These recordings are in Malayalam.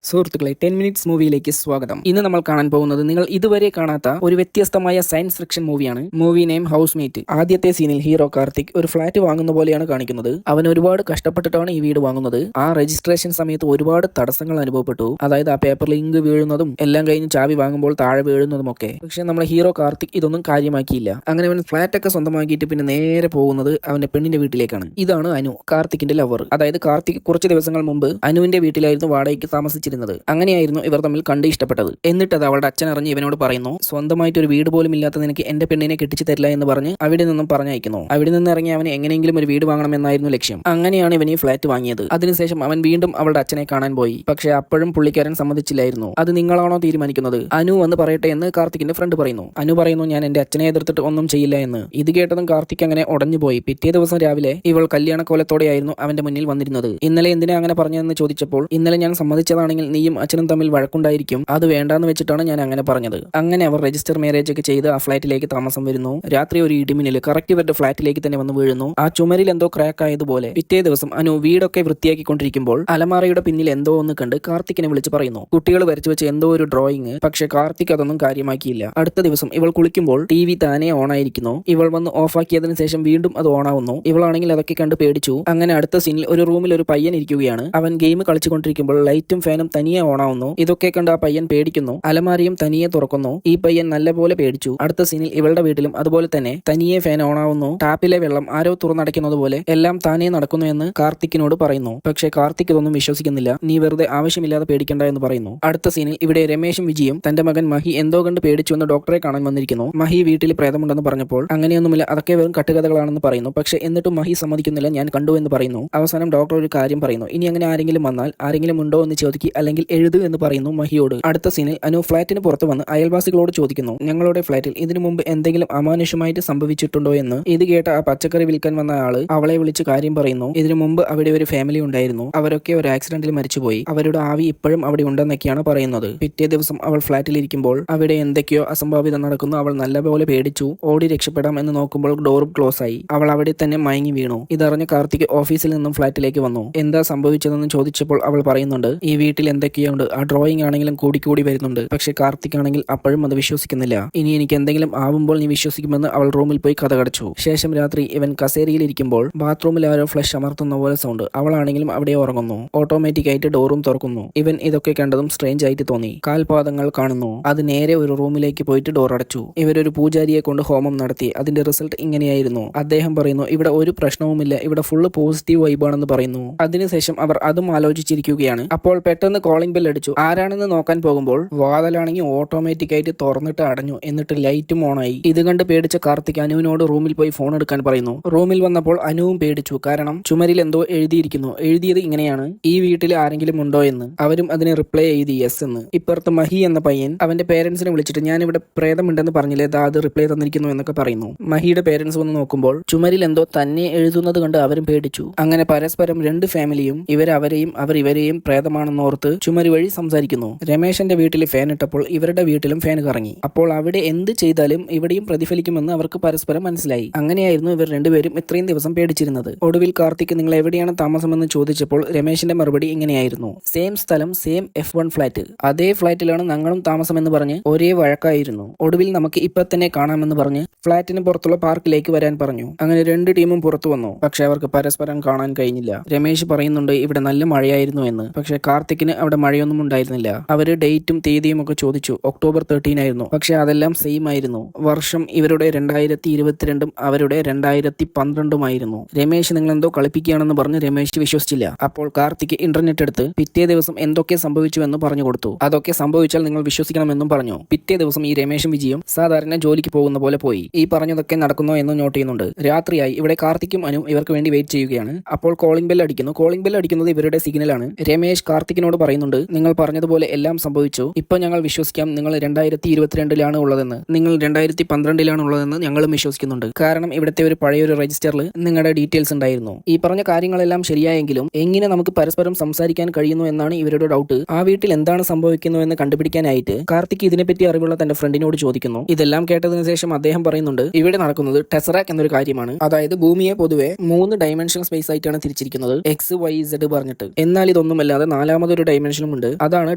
സുഹൃത്തുക്കളെ 10 മിനിറ്റ്സ് മൂവിയിലേക്ക് സ്വാഗതം. ഇന്ന് നമ്മൾ കാണാൻ പോകുന്നത് നിങ്ങൾ ഇതുവരെ കാണാത്ത ഒരു വ്യത്യസ്തമായ സയൻസ് ഫിക്ഷൻ മൂവിയാണ്. Movie name house mate. ആദ്യത്തെ സീനിൽ ഹീറോ കാർത്തിക് ഒരു ഫ്ലാറ്റ് വാങ്ങുന്ന പോലെയാണ് കാണിക്കുന്നത്. അവൻ ഒരുപാട് കഷ്ടപ്പെട്ടിട്ടാണ് ഈ വീട് വാങ്ങുന്നത്. ആ രജിസ്ട്രേഷൻ സമയത്ത് ഒരുപാട് തടസ്സങ്ങൾ അനുഭവപ്പെട്ടു. അതായത് ആ പേപ്പറിൽ ഇങ്ക് വീഴുന്നതും എല്ലാം കഴിഞ്ഞ് ചാവി വാങ്ങുമ്പോൾ താഴെ വീഴുന്നതും ഒക്കെ. പക്ഷെ നമ്മുടെ ഹീറോ കാർത്തിക് ഇതൊന്നും കാര്യമാക്കിയില്ല. അങ്ങനെ അവൻ ഫ്ലാറ്റ് ഒക്കെ സ്വന്തമാക്കിയിട്ട് പിന്നെ നേരെ പോകുന്നത് അവന്റെ പെണ്ണിന്റെ വീട്ടിലേക്കാണ്. ഇതാണ് അനു, കാർത്തിക്കിന്റെ ലവർ. അതായത് കാർത്തിക് കുറച്ച് ദിവസങ്ങൾ മുമ്പ് അനുവിന്റെ വീട്ടിലായിരുന്നു വാടകയ്ക്ക് താമസിച്ചിരുന്നത്. അങ്ങനെയായിരുന്നു ഇവർ തമ്മിൽ കണ്ട് ഇഷ്ടപ്പെട്ടത്. എന്നിട്ട് അത് അവളുടെ അച്ഛൻ അറിഞ്ഞ് ഇവനോട് പറയുന്നു, സ്വന്തമായിട്ട് ഒരു വീട് പോലും ഇല്ലാത്ത നിനക്ക് എന്റെ പെണ്ണിനെ കെട്ടിച്ചു തരില്ല എന്ന് പറഞ്ഞ് അവിടെ നിന്നും പറഞ്ഞയക്കുന്നു. അവിടെ നിന്ന് ഇറങ്ങി അവന് എങ്ങനെയെങ്കിലും ഒരു വീട് വാങ്ങണമെന്നായിരുന്നു ലക്ഷ്യം. അങ്ങനെയാണ് ഇവൻ ഈ ഫ്ലാറ്റ് വാങ്ങിയത്. അതിനുശേഷം അവൻ വീണ്ടും അവളുടെ അച്ഛനെ കാണാൻ പോയി. പക്ഷെ അപ്പോഴും പുള്ളിക്കാരൻ സമ്മതിച്ചില്ലായിരുന്നു. അത് നിങ്ങളാണോ തീരുമാനിക്കുന്നത്, അനു വന്ന് പറയട്ടെ എന്ന് കാർത്തിക്കിന്റെ ഫ്രണ്ട് പറയുന്നു. അനു പറയുന്നു, ഞാൻ എന്റെ അച്ഛനെ എതിർത്തിട്ട് ഒന്നും ചെയ്യില്ല എന്ന്. ഇത് കേട്ടതും കാർത്തിക് അങ്ങനെ ഉടഞ്ഞുപോയി. പിറ്റേ ദിവസം രാവിലെ ഇവൾ കല്യാണ കോലത്തോടെയായിരുന്നു അവന്റെ മുന്നിൽ വന്നിരുന്നത്. ഇന്നലെ എന്തിനാ അങ്ങനെ പറഞ്ഞതെന്ന് ചോദിച്ചപ്പോൾ, ഇന്നലെ ഞാൻ സമ്മതിച്ചതാണെങ്കിൽ നീയും അച്ഛനും തമ്മിൽ വഴക്കുണ്ടായിരിക്കും, അത് വേണ്ടാന്ന് വെച്ചിട്ടാണ് ഞാൻ അങ്ങനെ പറഞ്ഞത്. അങ്ങനെ അവർ രജിസ്റ്റർ മാരേജ് ഒക്കെ ചെയ്ത് ആ ഫ്ലാറ്റിലേക്ക് താമസം വരുന്നു. രാത്രി ഒരു ഇടിമിന്നൽ കറക്റ്റ് ഇവരുടെ ഫ്ലാറ്റിലേക്ക് തന്നെ വന്ന് വീഴുന്നു. ആ ചുമരിൽ എന്തോ ക്രാക്ക് ആയതുപോലെ. പിറ്റേ ദിവസം അനു വീടൊക്കെ വൃത്തിയാക്കിക്കൊണ്ടിരിക്കുമ്പോൾ അലമാറയുടെ പിന്നിൽ എന്തോ ഒന്ന് കണ്ട് കാർത്തിക്കിനെ വിളിച്ച് പറയുന്നു. കുട്ടികൾ വരച്ചു വെച്ച് എന്തോ ഒരു ഡ്രോയിങ്. പക്ഷെ കാർത്തിക് അതൊന്നും കാര്യമാക്കിയില്ല. അടുത്ത ദിവസം ഇവൾ കുളിക്കുമ്പോൾ TV താനെ ഓൺ ആയിരിക്കുന്നു. ഇവൾ വന്ന് ഓഫാക്കിയതിനു ശേഷം വീണ്ടും അത് ഓൺ ആവുന്നു. ഇവളാണെങ്കിൽ അതൊക്കെ കണ്ട് പേടിച്ചു. അങ്ങനെ അടുത്ത സീനിൽ ഒരു റൂമിൽ ഒരു പയ്യൻ ഇരിക്കുകയാണ്. അവൻ ഗെയിം കളിച്ചുകൊണ്ടിരിക്കുമ്പോൾ ലൈറ്റും ഫാനും തനിയെ ഓണാവുന്നു. ഇതൊക്കെ കണ്ട് ആ പയ്യൻ പേടിക്കുന്നു. അലമാരിയും തനിയെ തുറക്കുന്നു. ഈ പയ്യൻ നല്ലപോലെ പേടിച്ചു. അടുത്ത സീനിൽ ഇവളുടെ വീട്ടിലും അതുപോലെ തന്നെ തനിയെ ഫാൻ ഓണാവുന്നു. ടാപ്പിലെ വെള്ളം ആരോ തുറന്നടയ്ക്കുന്നത് പോലെ എല്ലാം താനേ നടക്കുന്നു എന്ന് കാർത്തിക്കിനോട് പറയുന്നു. പക്ഷേ കാർത്തിക് ഇതൊന്നും വിശ്വസിക്കുന്നില്ല. നീ വെറുതെ ആവശ്യമില്ലാതെ പേടിക്കണ്ട എന്ന് പറയുന്നു. അടുത്ത സീനിൽ ഇവിടെ രമേശും വിജിയും തന്റെ മകൻ മഹി എന്തോ കണ്ട് പേടിച്ചു എന്ന് ഡോക്ടറെ കാണാൻ വന്നിരിക്കുന്നു. മഹി വീട്ടിൽ പ്രേതമുണ്ടെന്ന് പറഞ്ഞപ്പോൾ അങ്ങനെയൊന്നുമില്ല, അതൊക്കെ വെറും കട്ടുകഥകളാണെന്ന് പറയുന്നു. പക്ഷെ എന്നിട്ടും മഹി സമ്മതിക്കുന്നില്ല, ഞാൻ കണ്ടു എന്ന് പറയുന്നു. അവസാനം ഡോക്ടർ ഒരു കാര്യം പറയുന്നു, ഇനി അങ്ങനെ ആരെങ്കിലും വന്നാൽ ആരെങ്കിലും ഉണ്ടോ എന്ന് ചോദിക്കുക, അല്ലെങ്കിൽ എഴുത് എന്ന് പറയുന്നു മഹിയോട്. അടുത്ത സീനിൽ അനു ഫ്ലാറ്റിന് പുറത്ത് വന്ന് അയൽവാസികളോട് ചോദിക്കുന്നു, ഞങ്ങളുടെ ഫ്ലാറ്റിൽ ഇതിനു മുമ്പ് എന്തെങ്കിലും അമാനുഷ്യമായിട്ട് സംഭവിച്ചിട്ടുണ്ടോ എന്ന്. ഇത് കേട്ട ആ പച്ചക്കറി വിൽക്കാൻ വന്ന ആള് അവളെ വിളിച്ച് കാര്യം പറയുന്നു. ഇതിനു മുമ്പ് അവിടെ ഒരു ഫാമിലി ഉണ്ടായിരുന്നു, അവരൊക്കെ ഒരു ആക്സിഡന്റിൽ മരിച്ചുപോയി, അവരുടെ ആവി ഇപ്പോഴും അവിടെ ഉണ്ടെന്നൊക്കെയാണ് പറയുന്നത്. പിറ്റേ ദിവസം അവൾ ഫ്ലാറ്റിൽ ഇരിക്കുമ്പോൾ അവിടെ എന്തൊക്കെയോ അസംഭാവിതം നടക്കുന്നു. അവൾ നല്ലപോലെ പേടിച്ചു. ഓടി രക്ഷപ്പെടാം എന്ന് നോക്കുമ്പോൾ ഡോറും ക്ലോസ് ആയി. അവൾ അവിടെ തന്നെ മയങ്ങി വീണു. ഇതറിഞ്ഞ് കാർത്തിക് ഓഫീസിൽ നിന്നും ഫ്ലാറ്റിലേക്ക് വന്നു. എന്താ സംഭവിച്ചതെന്ന് ചോദിച്ചപ്പോൾ അവൾ പറയുന്നുണ്ട്, ഈ വീട്ടിൽ എന്തൊക്കെയുണ്ട്, ആ ഡ്രോയിങ് ആണെങ്കിലും കൂടി വരുന്നുണ്ട്. പക്ഷെ കാർത്തിക് ആണെങ്കിൽ അപ്പോഴും അത് വിശ്വസിക്കുന്നില്ല. ഇനി എനിക്ക് എന്തെങ്കിലും ആവുമ്പോൾ നീ വിശ്വസിക്കുമെന്ന് അവൾ റൂമിൽ പോയി കഥ കടച്ചു. ശേഷം രാത്രി ഇവൻ കസേരയിൽ ഇരിക്കുമ്പോൾ ബാത്റൂമിൽ ആരോ ഫ്ലഷ് അമർത്തുന്ന പോലെ സൗണ്ട്. അവളാണെങ്കിലും അവിടെ ഉറങ്ങുന്നു. ഓട്ടോമാറ്റിക് ആയിട്ട് ഡോറും തുറക്കുന്നു. ഇവൻ ഇതൊക്കെ കണ്ടതും സ്ട്രേഞ്ച് ആയിട്ട് തോന്നി. കാൽപാദങ്ങൾ കാണുന്നു. അത് നേരെ ഒരു റൂമിലേക്ക് പോയിട്ട് ഡോർ അടച്ചു. ഇവരൊരു പൂജാരിയെ കൊണ്ട് ഹോമം നടത്തി. അതിന്റെ റിസൾട്ട് ഇങ്ങനെയായിരുന്നു. അദ്ദേഹം പറയുന്നു, ഇവിടെ ഒരു പ്രശ്നവുമില്ല, ഇവിടെ ഫുള്ള് പോസിറ്റീവ് വൈബാണെന്ന് പറയുന്നു. അതിനുശേഷം അവർ അതും ആലോചിച്ചിരിക്കുകയാണ്. അപ്പോൾ പെട്ടെന്ന് കോളിംഗ് ബെൽ അടിച്ചു. ആരാണെന്ന് നോക്കാൻ പോകുമ്പോൾ വാതിലാണെങ്കിൽ ഓട്ടോമാറ്റിക് ആയിട്ട് തുറന്നിട്ട് അടഞ്ഞു. എന്നിട്ട് ലൈറ്റും ഓണായി. ഇത് കണ്ട് പേടിച്ച കാർത്തിക് അനുവിനോട് റൂമിൽ പോയി ഫോൺ എടുക്കാൻ പറയുന്നു. റൂമിൽ വന്നപ്പോൾ അനുവും പേടിച്ചു. കാരണം ചുമരിൽ എന്തോ എഴുതിയിരിക്കുന്നു. എഴുതിയത് ഇങ്ങനെയാണ്, ഈ വീട്ടിൽ ആരെങ്കിലും ഉണ്ടോ എന്ന്. അവരും അതിന് റിപ്ലൈ എഴുതി യെസ് എന്ന്. ഇപ്പുറത്ത് മഹി എന്ന പയ്യൻ അവന്റെ പേരൻസിനെ വിളിച്ചിട്ട്, ഞാൻ ഇവിടെ പ്രേതമുണ്ടെന്ന് പറഞ്ഞില്ലേ, അത് റിപ്ലൈ തന്നിരിക്കുന്നു എന്നൊക്കെ പറയുന്നു. മഹിയുടെ പേരൻസ് വന്ന് നോക്കുമ്പോൾ ചുമരിൽ എന്തോ തന്നെ എഴുതുന്നത് കണ്ട് അവരും പേടിച്ചു. അങ്ങനെ പരസ്പരം രണ്ട് ഫാമിലിയും ഇവരവരെയും അവർ ഇവരെയും പ്രേതമാണെന്നോർത്ത് ചുമര് വഴി സംസാരിക്കുന്നു. രമേശന്റെ വീട്ടിൽ ഫാൻ ഇട്ടപ്പോൾ ഇവരുടെ വീട്ടിലും ഫാൻ കറങ്ങി. അപ്പോൾ അവിടെ എന്ത് ചെയ്താലും ഇവിടെയും പ്രതിഫലിക്കുമെന്ന് അവർക്ക് പരസ്പരം മനസ്സിലായി. അങ്ങനെയായിരുന്നു ഇവർ രണ്ടുപേരും ഇത്രയും ദിവസം പേടിച്ചിരുന്നത്. ഒടുവിൽ കാർത്തിക് നിങ്ങൾ എവിടെയാണ് താമസമെന്ന് ചോദിച്ചപ്പോൾ രമേശിന്റെ മറുപടി ഇങ്ങനെയായിരുന്നു, സെയിം സ്ഥലം, സെയിം F1 ഫ്ലാറ്റ്, അതേ ഫ്ലാറ്റിലാണ് ഞങ്ങളും താമസമെന്ന് പറഞ്ഞ് ഒരേ വഴക്കായിരുന്നു. ഒടുവിൽ നമുക്ക് ഇപ്പൊ തന്നെ കാണാമെന്ന് പറഞ്ഞ് ഫ്ലാറ്റിന് പുറത്തുള്ള പാർക്കിലേക്ക് വരാൻ പറഞ്ഞു. അങ്ങനെ രണ്ട് ടീമും പുറത്തു വന്നു. പക്ഷെ അവർക്ക് പരസ്പരം കാണാൻ കഴിഞ്ഞില്ല. രമേശ് പറയുന്നുണ്ട് ഇവിടെ നല്ല മഴയായിരുന്നു എന്ന്. പക്ഷെ കാർത്തിക്കിന് അവിടെ മഴയൊന്നും ഉണ്ടായിരുന്നില്ല. അവര് ഡേറ്റും തീയതിയും ഒക്കെ ചോദിച്ചു. ഒക്ടോബർ 13 ആയിരുന്നു. പക്ഷെ അതെല്ലാം സെയിം ആയിരുന്നു. വർഷം ഇവരുടെ 2022 അവരുടെ 2012 ആയിരുന്നു. രമേശ് നിങ്ങൾ എന്തോ കളിപ്പിക്കുകയാണെന്ന് പറഞ്ഞ് രമേശ് വിശ്വസിച്ചില്ല. അപ്പോൾ കാർത്തിക് ഇന്റർനെറ്റ് എടുത്ത് പിറ്റേ ദിവസം എന്തൊക്കെ സംഭവിച്ചു എന്ന് പറഞ്ഞു കൊടുത്തു. അതൊക്കെ സംഭവിച്ചാൽ നിങ്ങൾ വിശ്വസിക്കണമെന്നും പറഞ്ഞു. പിറ്റേ ദിവസം ഈ രമേശും വിജയും സാധാരണ ജോലിക്ക് പോകുന്ന പോലെ പോയി. ഈ പറഞ്ഞതൊക്കെ നടക്കുന്നോ എന്ന് നോട്ട് ചെയ്യുന്നുണ്ട്. രാത്രിയായി. ഇവിടെ കാർത്തിക്കും അനു ഇവർക്ക് വേണ്ടി വെയിറ്റ് ചെയ്യുകയാണ്. അപ്പോൾ കോളിംഗ് ബെൽ അടിക്കുന്നു. കോളിംഗ് ബെൽ അടിക്കുന്നത് ഇവരുടെ സിഗ്നലാണ്. രമേശ് കാർത്തിക്കിനോട് പറയുന്നുണ്ട്, നിങ്ങൾ പറഞ്ഞതുപോലെ എല്ലാം സംഭവിച്ചു. ഇപ്പൊ ഞങ്ങൾ വിശ്വസിക്കാം നിങ്ങൾ 2022 ഉള്ളതെന്ന്. നിങ്ങൾ 2012 ഉള്ളതെന്ന് ഞങ്ങളും വിശ്വസിക്കുന്നുണ്ട്. കാരണം ഇവിടുത്തെ ഒരു പഴയൊരു രജിസ്റ്ററിൽ നിങ്ങളുടെ ഡീറ്റെയിൽസ് ഉണ്ടായിരുന്നു. ഈ പറഞ്ഞ കാര്യങ്ങളെല്ലാം ശരിയായെങ്കിലും എങ്ങനെ നമുക്ക് പരസ്പരം സംസാരിക്കാൻ കഴിയുന്നു എന്നാണ് ഇവരുടെ ഡൗട്ട്. ആ വീട്ടിൽ എന്താണ് സംഭവിക്കുന്നു എന്ന് കണ്ടുപിടിക്കാനായിട്ട് കാർത്തിക് ഇതിനെപ്പറ്റി അറിവുള്ള തന്റെ ഫ്രണ്ടിനോട് ചോദിക്കുന്നു. ഇതെല്ലാം കേട്ടതിനു ശേഷം അദ്ദേഹം പറയുന്നുണ്ട്, ഇവിടെ നടക്കുന്നത് ടെസറാക്ക് എന്നൊരു കാര്യമാണ്. അതായത് ഭൂമിയെ പൊതുവെ 3 ഡൈമെൻഷൻ സ്പേസ് ആയിട്ടാണ് തിരിച്ചിരിക്കുന്നത്, XYZ പറഞ്ഞിട്ട്. എന്നാൽ ഇതൊന്നുമല്ലാതെ നാലാമതൊരു ഡൈമെൻഷനും ഉണ്ട്. അതാണ്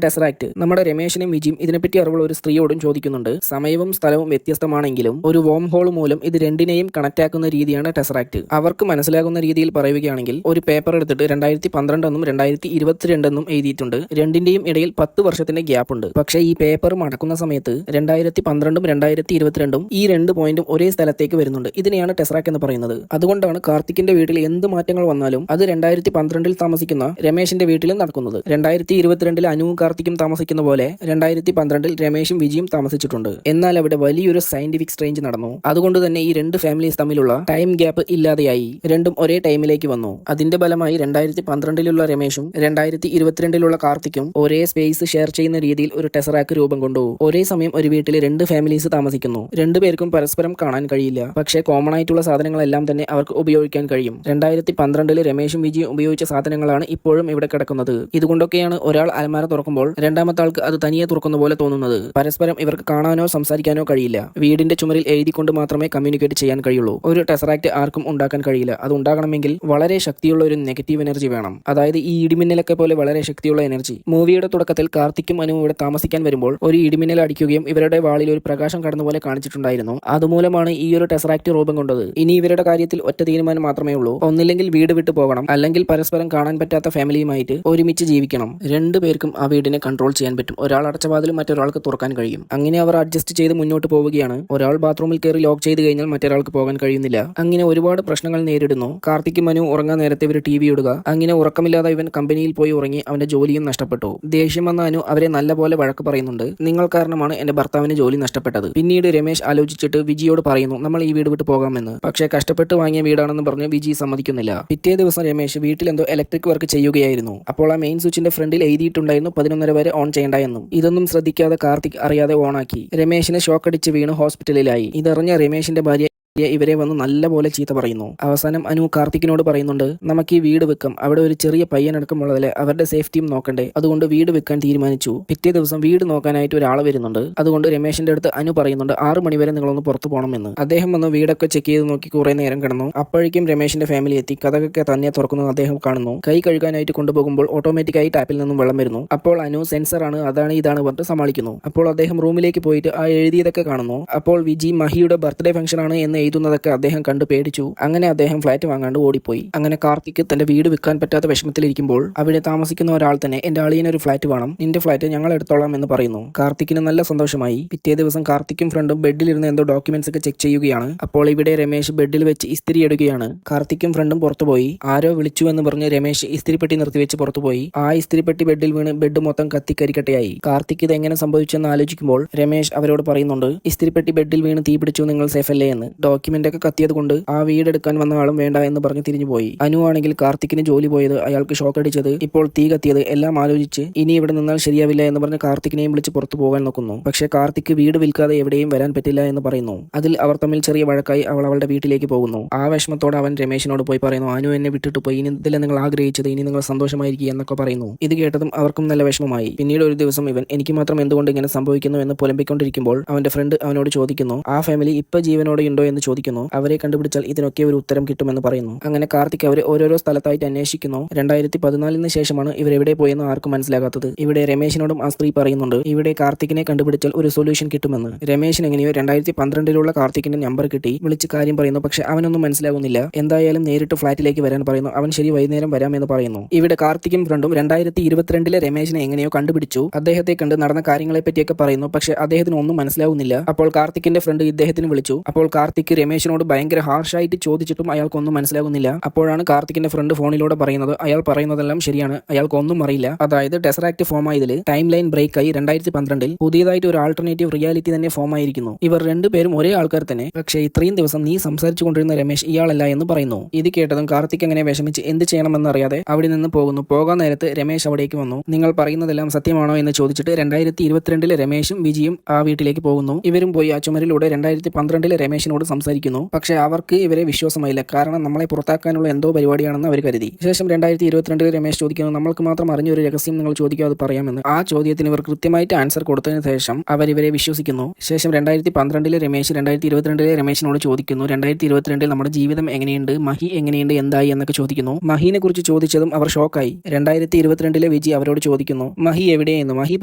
ടെസറാക്ട്. നമ്മുടെ രമേശിനും വിജിയും ഇതിനെപ്പറ്റി അറിവുള്ള ഒരു സ്ത്രീയോടും ചോദിക്കുന്നുണ്ട്. സമയവും സ്ഥലവും വ്യത്യസ്തമാണെങ്കിലും ഒരു വോം ഹോൾ മൂലം ഇത് രണ്ടിനെയും കണക്ട് ആക്കുന്ന രീതിയാണ് ടെസറാക്ട്. അവർക്ക് മനസ്സിലാകുന്ന രീതിയിൽ പറയുകയാണെങ്കിൽ ഒരു പേപ്പർ എടുത്തിട്ട് 2012 എന്നും 2022 എന്നും എഴുതിയിട്ടുണ്ട്. രണ്ടിന്റെയും ഇടയിൽ 10 വർഷത്തിന്റെ ഗ്യാപ്പ് ഉണ്ട്. പക്ഷേ ഈ പേപ്പർ മടക്കുന്ന സമയത്ത് 2012ഉം 2022ഉം ഈ 2 പോയിന്റും ഒരേ സ്ഥലത്തേക്ക് വരുന്നുണ്ട്. ഇതിനെയാണ് ടെസറാക്ട് എന്ന് പറയുന്നത്. അതുകൊണ്ടാണ് കാർത്തിക്കിന്റെ വീട്ടിൽ എന്ത് മാറ്റങ്ങൾ വന്നാലും അത് 2012ൽ താമസിക്കുന്ന രമേശിന്റെ വീട്ടിലും നടക്കുന്നത്. 2022ൽ അനുവും കാർത്തിക്കും താമസിക്കുന്ന പോലെ 2012ൽ രമേശും വിജിയും താമസിച്ചിട്ടുണ്ട്. എന്നാൽ അവിടെ വലിയൊരു സയന്റിഫിക് സ്ട്രേഞ്ച് നടന്നു. അതുകൊണ്ട് തന്നെ ഈ 2 ഫാമിലീസ് തമ്മിലുള്ള ടൈം ഗ്യാപ്പ് ഇല്ലാതെയായി. രണ്ടും ഒരേ ടൈമിലേക്ക് വന്നു. അതിന്റെ ഫലമായി 2012ലുള്ള രമേശും 2022ലുള്ള കാർത്തിക്കും ഒരേ സ്പേസ് ഷെയർ ചെയ്യുന്ന രീതിയിൽ ഒരു ടെസറാക്ട് രൂപം കൊണ്ടു. ഒരേ സമയം ഒരു വീട്ടിൽ 2 ഫാമിലീസ് താമസിക്കുന്നു. 2 പേർക്കും പരസ്പരം കാണാൻ കഴിയില്ല. പക്ഷേ കോമൺ ആയിട്ടുള്ള സാധനങ്ങളെല്ലാം തന്നെ അവർക്ക് ഉപയോഗിക്കാൻ കഴിയും. 2012ൽ രമേശും വിജിയും ഉപയോഗിച്ച സാധനങ്ങളാണ് ഇപ്പോഴും ഇവിടെ കിടക്കുന്നത്. ഇതുകൊണ്ടൊക്കെയാണ് ഒരാൾ അലമാര തുറക്കുമ്പോൾ രണ്ടാമത്തെ ആൾക്ക് അത് തനിയെ തുറക്കുന്ന പോലെ തോന്നുന്നത്. പരസ്പരം ഇവർക്ക് കാണാനോ സംസാരിക്കാനോ കഴിയില്ല. വീടിന്റെ ചുമരിൽ എഴുതിക്കൊണ്ട് മാത്രമേ കമ്മ്യൂണിക്കേറ്റ് ചെയ്യാൻ കഴിയുള്ളൂ. ഒരു ടെസറാക്ട് ആർക്കും ഉണ്ടാക്കാൻ കഴിയില്ല. അത് ഉണ്ടാകണമെങ്കിൽ വളരെ ശക്തിയുള്ള ഒരു നെഗറ്റീവ് എനർജി വേണം. അതായത് ഈ ഇടിമിന്നലൊക്കെ പോലെ വളരെ ശക്തിയുള്ള എനർജി. മൂവിയുടെ തുടക്കത്തിൽ കാർത്തിക്കും അനുവും ഇവിടെ താമസിക്കാൻ വരുമ്പോൾ ഒരു ഇടിമിന്നൽ അടിക്കുകയും ഇവരുടെ വാളിൽ ഒരു പ്രകാശം കടന്ന പോലെ കാണിച്ചിട്ടുണ്ടായിരുന്നു. അതുമൂലമാണ് ഈ ഒരു ടെസറാക്ട് രൂപം കൊണ്ടത്. ഇനി ഇവരുടെ കാര്യത്തിൽ ഒറ്റ തീരുമാനം മാത്രമേ ഉള്ളൂ. ഒന്നില്ലെങ്കിൽ വീട് വിട്ടു പോകണം, അല്ലെങ്കിൽ പരസ്പരം കാണാൻ പറ്റാത്ത ഫാമിലിയുമായിട്ട് ഒരുമിച്ച് ജീവിക്കണം. 2 പേർക്കും ആ വീടിനെ കൺട്രോൾ ചെയ്യാൻ പറ്റും. ഒരാൾ അടച്ച വാതിലും മറ്റൊരാൾക്ക് തുറക്കാൻ കഴിയും. അങ്ങനെ അവർ അഡ്ജസ്റ്റ് ചെയ്ത് മുന്നോട്ട് പോവുകയാണ്. ഒരാൾ ബാത്റൂമിൽ കയറി ലോക്ക് ചെയ്ത് കഴിഞ്ഞാൽ മറ്റൊരാൾക്ക് പോകാൻ കഴിയുന്നില്ല. അങ്ങനെ ഒരുപാട് പ്രശ്നങ്ങൾ നേരിടുന്നു. കാർത്തിക്കും മനു ഉറങ്ങാൻ നേരത്തെ ഇവർ TV ഇടുക. അങ്ങനെ ഉറക്കമില്ലാതെ ഇവൻ കമ്പനിയിൽ പോയി ഉറങ്ങി. അവന്റെ ജോലിയും നഷ്ടപ്പെട്ടു. ദേഷ്യം വന്ന അനു അവരെ നല്ലപോലെ വഴക്ക് പറയുന്നുണ്ട്. നിങ്ങൾ കാരണമാണ് എന്റെ ഭർത്താവിന് ജോലി നഷ്ടപ്പെട്ടത്. പിന്നീട് രമേശ് ആലോചിച്ചിട്ട് വിജിയോട് പറയുന്നു നമ്മൾ ഈ വീട് വിട്ട് പോകാമെന്ന്. പക്ഷേ കഷ്ടപ്പെട്ട് വാങ്ങിയ വീടാണെന്ന് പറഞ്ഞ് വിജി സമ്മതിക്കുന്നില്ല. പിറ്റേ ദിവസം രമേശ് വീട്ടിൽ എന്തോ ഇലക്ട്രിക് വർക്ക് ചെയ്യുകയായിരുന്നു. അപ്പോൾ ആ മെയിൻ സ്വിച്ചിന്റെ ഫ്രണ്ടിൽ എഴുതിയിട്ടുണ്ടായിരുന്നു 11:30 വരെ ഓൺ ചെയ്യേണ്ട എന്നും. ഇതൊന്നും ശ്രദ്ധിക്കാതെ കാർത്തിക് അറിയാതെ ഓണാക്കി. രമേശിനെ ഷോക്കടിച്ച് വീണ് ഹോസ്പിറ്റലിലായി. ഇതറിഞ്ഞ രമേശിന്റെ ഭാര്യ ഇവരെ വന്ന് നല്ലപോലെ ചീത്ത പറയുന്നു. അവസാനം അനു കാർത്തിക്കിനോട് പറയുന്നുണ്ട് നമുക്ക് ഈ വീട് വെക്കാം. അവിടെ ഒരു ചെറിയ പയ്യനടക്കമുള്ളതല്ലേ, അവരുടെ സേഫ്റ്റിയും നോക്കണ്ടേ. അതുകൊണ്ട് വീട് വെക്കാൻ തീരുമാനിച്ചു. പിറ്റേ ദിവസം വീട് നോക്കാനായിട്ട് ഒരാൾ വരുന്നുണ്ട്. അതുകൊണ്ട് രമേശിന്റെ അടുത്ത് അനു പറയുന്നുണ്ട് 6 മണി വരെ നിങ്ങളൊന്ന് പുറത്തു പോകണമെന്ന്. അദ്ദേഹം വന്ന് വീടൊക്കെ ചെക്ക് ചെയ്ത് നോക്കി കുറെ നേരം കിടന്നു. അപ്പോഴേക്കും രമേശിന്റെ ഫാമിലി എത്തി. കഥകൊക്കെ തന്നെ തുറക്കുന്നത് അദ്ദേഹം കാണുന്നു. കൈ കഴുകാനായിട്ട് കൊണ്ടുപോകുമ്പോൾ ഓട്ടോമാറ്റിക്കായി ടാപ്പിൽ നിന്നും വെള്ളം വരുന്നു. അപ്പോൾ അനു സെൻസറാണ് അതാണ് ഇതാണ് പറഞ്ഞിട്ട് സമാളിക്കുന്നു. അപ്പോൾ അദ്ദേഹം റൂമിലേക്ക് പോയിട്ട് ആ എഴുതിയതൊക്കെ കാണുന്നു. അപ്പോൾ വിജി മഹിയുടെ ബർത്ത്ഡേ ഫംഗ്ഷൻ ആണ് എന്ന് എഴുതുന്നതൊക്കെ അദ്ദേഹം കണ്ടു പേടിച്ചു. അങ്ങനെ അദ്ദേഹം ഫ്ലാറ്റ് വാങ്ങാണ്ട് ഓടിപ്പോയി. അങ്ങനെ കാർത്തിക് തന്റെ വീട് വിൽക്കാൻ പറ്റാത്ത വിഷമത്തിലിരിക്കുമ്പോൾ അവിടെ താമസിക്കുന്ന ഒരാൾ തന്നെ എന്റെ അളിയന് ഒരു ഫ്ലാറ്റ് വേണം, നിന്റെ ഫ്ലാറ്റ് ഞങ്ങൾ എടുത്തോളാം എന്ന് പറയുന്നു. കാർത്തിക്കിന് നല്ല സന്തോഷമായി. പിറ്റേ ദിവസം കാർത്തിക്കും ഫ്രണ്ടും ബെഡിലിരുന്ന് എന്തോ ഡോക്യുമെന്റ്സ് ഒക്കെ ചെക്ക് ചെയ്യുകയാണ്. അപ്പോൾ ഇവിടെ രമേശ് ബെഡിൽ വെച്ച് ഇസ്തിരി എടുക്കുകയാണ്. കാർത്തിക്കും ഫ്രണ്ടും പുറത്തുപോയി. ആരോ വിളിച്ചു എന്ന് പറഞ്ഞ് രമേശ് ഇസ്തിരിപ്പെട്ടി നിർത്തിവെച്ച് പുറത്തുപോയി. ആ ഇസ്തിരിപ്പെട്ടി ബെഡിൽ വീണ് ബെഡ് മൊത്തം കത്തിക്കരിക്കട്ടെയായി. കാർത്തിക് ഇത് എങ്ങനെ സംഭവിച്ചെന്ന് ആലോചിക്കുമ്പോൾ രമേശ് അവരോട് പറയുന്നുണ്ട് ഇസ്തിരിപ്പെട്ടി ബെഡിൽ വീണ് തീ പിടിച്ചു, നിങ്ങൾ സേഫ് അല്ലേ എന്ന്. ഡോക്യുമെന്റ് ഒക്കെ കത്തിയത് കൊണ്ട് ആ വീടെടുക്കാൻ വന്ന ആളും വേണ്ട എന്ന് പറഞ്ഞ് തിരിഞ്ഞുപോയി. അനു ആണെങ്കിൽ കാർത്തിക്കിന് ജോലി പോയത്, അയാൾക്ക് ഷോക്ക് അടിച്ചത്, ഇപ്പോൾ തീ കത്തിയത് എല്ലാം ആലോചിച്ച് ഇനി ഇവിടെ നിന്നാൽ ശരിയാവില്ല എന്ന് പറഞ്ഞ് കാർത്തിക്കിനെയും വിളിച്ച് പുറത്തു പോകാൻ നോക്കുന്നു. പക്ഷേ കാർത്തിക് വീട് വിൽക്കാതെ എവിടെയും വരാൻ പറ്റില്ല എന്ന് പറയുന്നു. അതിൽ അവർ തമ്മിൽ ചെറിയ വഴക്കായി അവൾ അവളുടെ വീട്ടിലേക്ക് പോകുന്നു. ആ വിഷമത്തോടെ അവൻ രമേശിനോട് പോയി പറയുന്നു അനു എന്നെ വിട്ടിട്ട് പോയി, ഇനി ഇതിലെ നിങ്ങൾ ആഗ്രഹിച്ചത്, ഇനി നിങ്ങൾ സന്തോഷമായിരിക്കുക എന്നൊക്കെ പറയുന്നു. ഇത് കേട്ടതും അവർക്കും നല്ല വിഷമമായി. പിന്നീട് ഒരു ദിവസം ഇവൻ എനിക്ക് മാത്രം എന്തുകൊണ്ട് ഇങ്ങനെ സംഭവിക്കുന്നു എന്ന് പുലമ്പിക്കൊണ്ടിരിക്കുമ്പോൾ അവന്റെ ഫ്രണ്ട് അവനോട് ചോദിക്കുന്നു ആ ഫാമിലി ഇപ്പൊ ജീവനോടെ ഉണ്ടോ എന്ന് ചോദിക്കുന്നു. അവരെ കണ്ടുപിടിച്ചാൽ ഇതിനൊക്കെ ഒരു ഉത്തരം കിട്ടുമെന്ന് പറയുന്നു. അങ്ങനെ കാർത്തിക് അവരെ ഓരോരോ സ്ഥലത്തായിട്ട് അന്വേഷിക്കുന്നു. 2014 ശേഷമാണ് ഇവരെവിടെ പോയെന്ന് ആർക്കും മനസ്സിലാകാത്തത്. ഇവിടെ രമേശിനോടും ആ സ്ത്രീ പറയുന്നുണ്ട് ഇവിടെ കാർത്തികിനെ കണ്ടുപിടിച്ചാൽ ഒരു സൊല്യൂഷൻ കിട്ടുമെന്ന്. രമേശിന് എങ്ങനെയോ 2012 കാർത്തികിന്റെ നമ്പർ കിട്ടി. വിളിച്ച് കാര്യം പറയുന്നു. പക്ഷെ അവനൊന്നും മനസ്സിലാകുന്നില്ല. എന്തായാലും നേരിട്ട് ഫ്ലാറ്റിലേക്ക് വരാൻ പറയുന്നു. അവൻ ശരി വൈകുന്നേരം വരാമെന്ന് പറയുന്നു. ഇവിടെ കാർത്തിക്കും ഫ്രണ്ടും 2022 രമേശിനെ എങ്ങനെയോ കണ്ടുപിടിച്ചു. അദ്ദേഹത്തെ കണ്ട് നടന്ന കാര്യങ്ങളെ പറ്റിയൊക്കെ പറയുന്നു. പക്ഷെ അദ്ദേഹത്തിന് ഒന്നും മനസ്സിലാവുന്നില്ല. അപ്പോൾ കാർത്തിക്കിന്റെ ഫ്രണ്ട് ഇദ്ദേഹത്തിന് വിളിച്ചു. അപ്പോൾ കാർത്തിക് രമേശിനോട് ഭയങ്കര ഹാർഷായിട്ട് ചോദിച്ചിട്ടും അയാൾക്കൊന്നും മനസ്സിലാകുന്നില്ല. അപ്പോഴാണ് കാർത്തിക്കിന്റെ ഫ്രണ്ട് ഫോണിലൂടെ പറയുന്നത് അയാൾ പറയുന്നതെല്ലാം ശരിയാണ്, അയാൾക്കൊന്നും അറിയില്ല. അതായത് ടെസറാക്ട് ഫോം ആയതിൽ ടൈം ലൈൻ ബ്രേക്ക് ആയി 2012 പുതിയതായിട്ട് ഒരു ആൾട്ടർനേറ്റീവ് റിയാലിറ്റി തന്നെ ഫോം ആയിരിക്കുന്നു. ഇവർ രണ്ടുപേരും ഒരേ ആൾക്കാർ തന്നെ. പക്ഷേ ഇത്രയും ദിവസം നീ സംസാരിച്ചു കൊണ്ടിരുന്ന രമേശ് ഇയാളല്ല എന്ന് പറയുന്നു. ഇത് കേട്ടതും കാർത്തിക് അങ്ങനെ വിഷമിച്ച് എന്ത് ചെയ്യണമെന്നറിയാതെ അവിടെ നിന്ന് പോകുന്നു. പോകാൻ നേരത്ത് രമേശ് അവിടേക്ക് വന്നു. നിങ്ങൾ പറയുന്നതെല്ലാം സത്യമാണോ എന്ന് ചോദിച്ചിട്ട് 2022 രമേശും വിജിയും ആ വീട്ടിലേക്ക് പോകുന്നു. ഇവരും പോയി ആ ചുമരിലൂടെ 2012 രമേശിനോട് സംസാരിക്കുന്നു. പക്ഷേ അവർക്ക് ഇവരെ വിശ്വാസമായില്ല. കാരണം നമ്മളെ പുറത്താക്കാനുള്ള എന്തോ പരിപാടിയാണെന്ന് അവർ കരുതി. ശേഷം 2022 രമേശ് ചോദിക്കുന്നു, നമ്മൾക്ക് മാത്രം അറിഞ്ഞ ഒരു രഹസ്യം നിങ്ങൾ ചോദിക്കാതെ പറയാമെന്ന്. ആ ചോദ്യത്തിന് ഇവർ കൃത്യമായിട്ട് ആൻസർ കൊടുത്തതിന് ശേഷം അവർ ഇവരെ വിശ്വസിക്കുന്നു. ശേഷം 2012 രമേശ് 2022 രമേശിനോട് ചോദിക്കുന്നു, 2022 നമ്മുടെ ജീവിതം എങ്ങനെയുണ്ട്, മഹി എങ്ങനെയുണ്ട്, എന്തായി എന്നൊക്കെ ചോദിക്കുന്നു. മഹീനെ കുറിച്ച് ചോദിച്ചതും അവർ ഷോക്കായി. 2022 വിജി അവരോട് ചോദിക്കുന്നു, മഹി എവിടെയെന്ന്. മഹി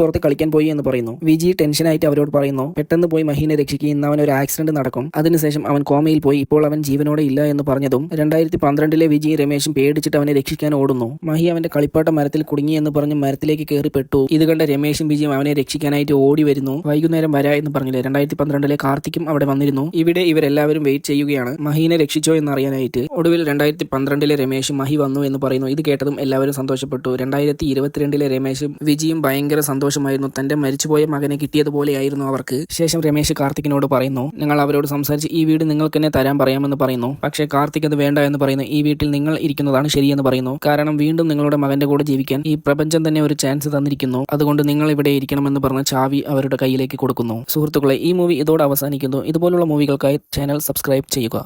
പുറത്ത് കളിക്കാൻ പോയി എന്ന് പറയുന്നു. വിജി ടെൻഷനായിട്ട് അവരോട് പറയുന്നു, പെട്ടെന്ന് പോയി മഹീനെ രക്ഷിക്കുക, ഇന്ന് അവൻ ഒരു ആക്സിഡന്റ് നടക്കും. അതിനുശേഷം അവൻ കോമയിൽ പോയി, ഇപ്പോൾ അവൻ ജീവനോടെ ഇല്ല എന്ന് പറഞ്ഞതും 2012 വിജി രമേശും പേടിച്ചിട്ട് അവനെ രക്ഷിക്കാൻ ഓടുന്നു. മഹി അവന്റെ കളിപ്പാട്ട മരത്തിൽ കുടുങ്ങി എന്ന് പറഞ്ഞ് മരത്തിലേക്ക് കയറി പെട്ടു. ഇത് കണ്ട രമേശും വിജിയും അവനെ രക്ഷിക്കാനായിട്ട് ഓടി വരുന്നു. വൈകുന്നേരം വരാ എന്ന് പറഞ്ഞില്ലേ, 2012 കാർത്തിക്കും അവിടെ വന്നിരുന്നു. ഇവിടെ ഇവരെല്ലാവരും വെയിറ്റ് ചെയ്യുകയാണ് മഹീനെ രക്ഷിച്ചോ എന്ന് അറിയാനായിട്ട്. ഒടുവിൽ 2012 രമേശും മഹി വന്നു എന്ന് പറയുന്നു. ഇത് കേട്ടതും എല്ലാവരും സന്തോഷപ്പെട്ടു. 2022 രമേശും വിജിയും ഭയങ്കര സന്തോഷമായിരുന്നു. തന്റെ മരിച്ചുപോയ മകനെ കിട്ടിയതുപോലെയായിരുന്നു അവർക്ക്. ശേഷം രമേശ് കാർത്തിക്കിനോട് പറയുന്നു, നിങ്ങൾ അവരോട് സംസാരിച്ച് ഈ വീട് നിങ്ങൾക്ക് തന്നെ തരാൻ പറയാമെന്ന് പറയുന്നു. പക്ഷേ കാർത്തിക് അത് വേണ്ട എന്ന് പറയുന്നു. ഈ വീട്ടിൽ നിങ്ങൾ ഇരിക്കുന്നതാണ് ശരിയെന്ന് പറയുന്നു. കാരണം വീണ്ടും നിങ്ങളുടെ മകന്റെ കൂടെ ജീവിക്കാൻ ഈ പ്രപഞ്ചം തന്നെ ഒരു ചാൻസ് തന്നിരിക്കുന്നു. അതുകൊണ്ട് നിങ്ങൾ ഇവിടെ ഇരിക്കണമെന്ന് പറഞ്ഞ് ചാവി അവരുടെ കയ്യിലേക്ക് കൊടുക്കുന്നു. സുഹൃത്തുക്കളെ, ഈ മൂവി ഇതോടെ അവസാനിക്കുന്നു. ഇതുപോലുള്ള മൂവികൾക്കായി ചാനൽ സബ്സ്ക്രൈബ് ചെയ്യുക.